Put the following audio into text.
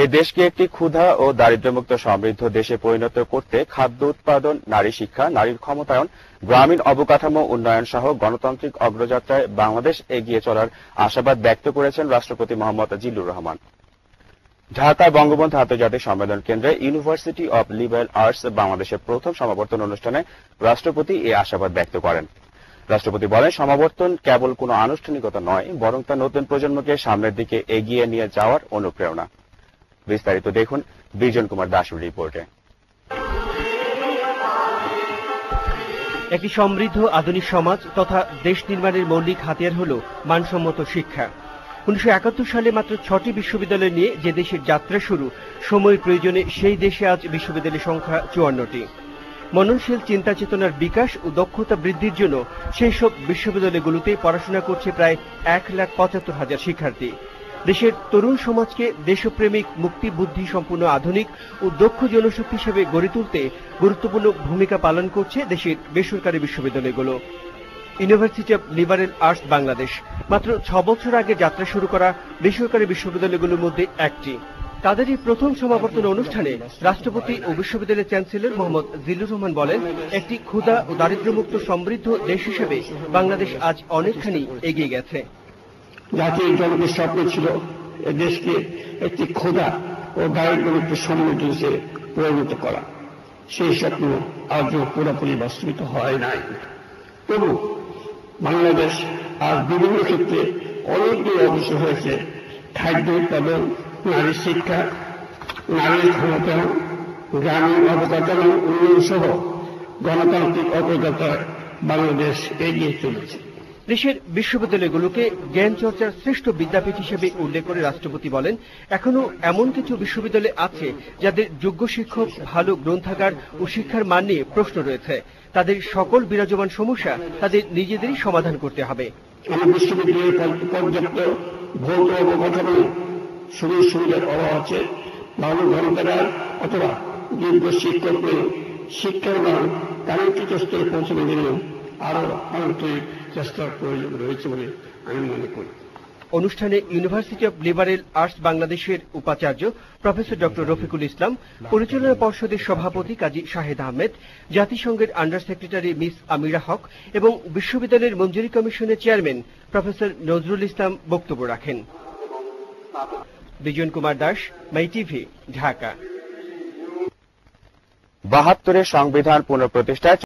এই দেশকে একটি ক্ষুধা ও দারিদ্র্যমুক্ত সমৃদ্ধ দেশে পরিণত করতে খাদ্য উৎপাদন, নারী শিক্ষা, নারীর ক্ষমতায়ন, গ্রামীণ অবকাঠামো উন্নয়ন সহ গণতান্ত্রিক অগ্রযাত্রায় বাংলাদেশ এগিয়ে চলার আশাবাদ ব্যক্ত করেছেন রাষ্ট্রপতি মোহাম্মদ জিল্লুর রহমান। ঢাকায় বঙ্গবন্ধু আন্তর্জাতিক সম্মেলন কেন্দ্রে ইউনিভার্সিটি অব লিবারেল আর্টস বাংলাদেশের প্রথম সমাবর্তন অনুষ্ঠানে রাষ্ট্রপতি এই আশাবাদ ব্যক্ত করেন। রাষ্ট্রপতি বলেন, সমাবর্তন কেবল কোনো আনুষ্ঠানিকতা নয়, বরং তা নতুন প্রজন্মকে সামনের দিকে এগিয়ে নিয়ে যাওয়ার অনুপ্রেরণা। বিস্তারিত দেখুন বিজন কুমার দাসের রিপোর্টে। একটি সমৃদ্ধ আধুনিক সমাজ তথা দেশ নির্মাণের মৌলিক হাতিয়ার হল মানসম্মত শিক্ষা। 1971 সালে মাত্র 6টি বিশ্ববিদ্যালয় নিয়ে যে দেশের যাত্রা শুরু, সময়ের প্রয়োজনে সেই দেশে আজ বিশ্ববিদ্যালয়ের সংখ্যা 54টি। মননশীল চিন্তা চেতনার বিকাশ ও দক্ষতা বৃদ্ধির জন্য সেই সব বিশ্ববিদ্যালয়গুলোতে পড়াশোনা করছে প্রায় 1,75,000 শিক্ষার্থী। দেশের তরুণ সমাজকে দেশপ্রেমিক, মুক্তি বুদ্ধি সম্পূর্ণ আধুনিক ও দক্ষ জনশক্তি হিসেবে গড়ে তুলতে গুরুত্বপূর্ণ ভূমিকা পালন করছে দেশের বেসরকারি বিশ্ববিদ্যালয়গুলো। University of liberal arts Bangladesh মাত্র 6 বছর আগে যাত্রা শুরু করা বেসরকারি বিশ্ববিদ্যালয়গুলোর মধ্যে একটি। তাদের এই প্রথম সমাবর্তন অনুষ্ঠানে রাষ্ট্রপতি ও বিশ্ববিদ্যালয়ের চ্যান্সেলর মোহাম্মদ জিল্লুর রহমান বলেন, একটি ক্ষুধা ও দারিদ্র্যমুক্ত সমৃদ্ধ দেশ হিসেবে বাংলাদেশ আজ অনেকখানি এগিয়ে গেছে। জাতির জনকের স্বপ্ন ছিল এ দেশকে একটি ক্ষুধা ও দারিদ্র্যমুক্ত সমৃদ্ধ দেশে পরিণত করা। সেই স্বপ্ন আজও পুরোপুরি বাস্তবিত হয় নাই। তবু বাংলাদেশ আজ বিভিন্ন ক্ষেত্রে অনেকগুলো অগ্রসর হয়েছে। খাদ্য উৎপাদন, নারী শিক্ষা, নারীর ক্ষমতায়ন, গ্রামীণ অবকাঠামো উন্নয়ন সহ গণতান্ত্রিক অগ্রযাত্রায় বাংলাদেশ এগিয়ে চলেছে। দেশের বিশ্ববিদ্যালয়গুলোকে জ্ঞান চর্চার শ্রেষ্ঠ বিদ্যাপীঠ হিসেবে উল্লেখ করে রাষ্ট্রপতি বলেন, এখনো এমন কিছু বিশ্ববিদ্যালয় আছে যাদের যোগ্য শিক্ষক, ভালো গ্রন্থাগার ও শিক্ষার মান নিয়ে প্রশ্ন রয়েছে। তাদের সকল বিরাজমান সমস্যা তাদের নিজেদেরই সমাধান করতে হবে। আমার বিশ্ববিদ্যালয়ে পর্যাপ্ত ভৌত অবকাঠামো সুবিধার অভাব আছে। ভালো গ্রন্থাগার অথবা যোগ্য শিক্ষক নিয়ে শিক্ষার মান কাঙ্ক্ষিত স্তরে পৌঁছানোর জন্য আরো আন্তরিক চেষ্টার প্রয়োজন রয়েছে বলে আমি মনে করি। অনুষ্ঠানে ইউনিভার্সিটি অব লিবারেল আর্টস বাংলাদেশের উপাচার্য প্রফেসর ডক্টর রফিকুল ইসলাম, পরিচালনা পর্ষদের সভাপতি কাজী শাহেদ আহমেদ, জাতিসংঘের আন্ডার সেক্রেটারি মিস আমিরা হক এবং বিশ্ববিদ্যালয়ের মঞ্জুরি কমিশনের চেয়ারম্যান প্রফেসর নজরুল ইসলাম বক্তব্য রাখেন। বিজন কুমার দাস, মাই টিভি, ঢাকা। 72 সংবিধান পুনঃপ্রতিষ্ঠায়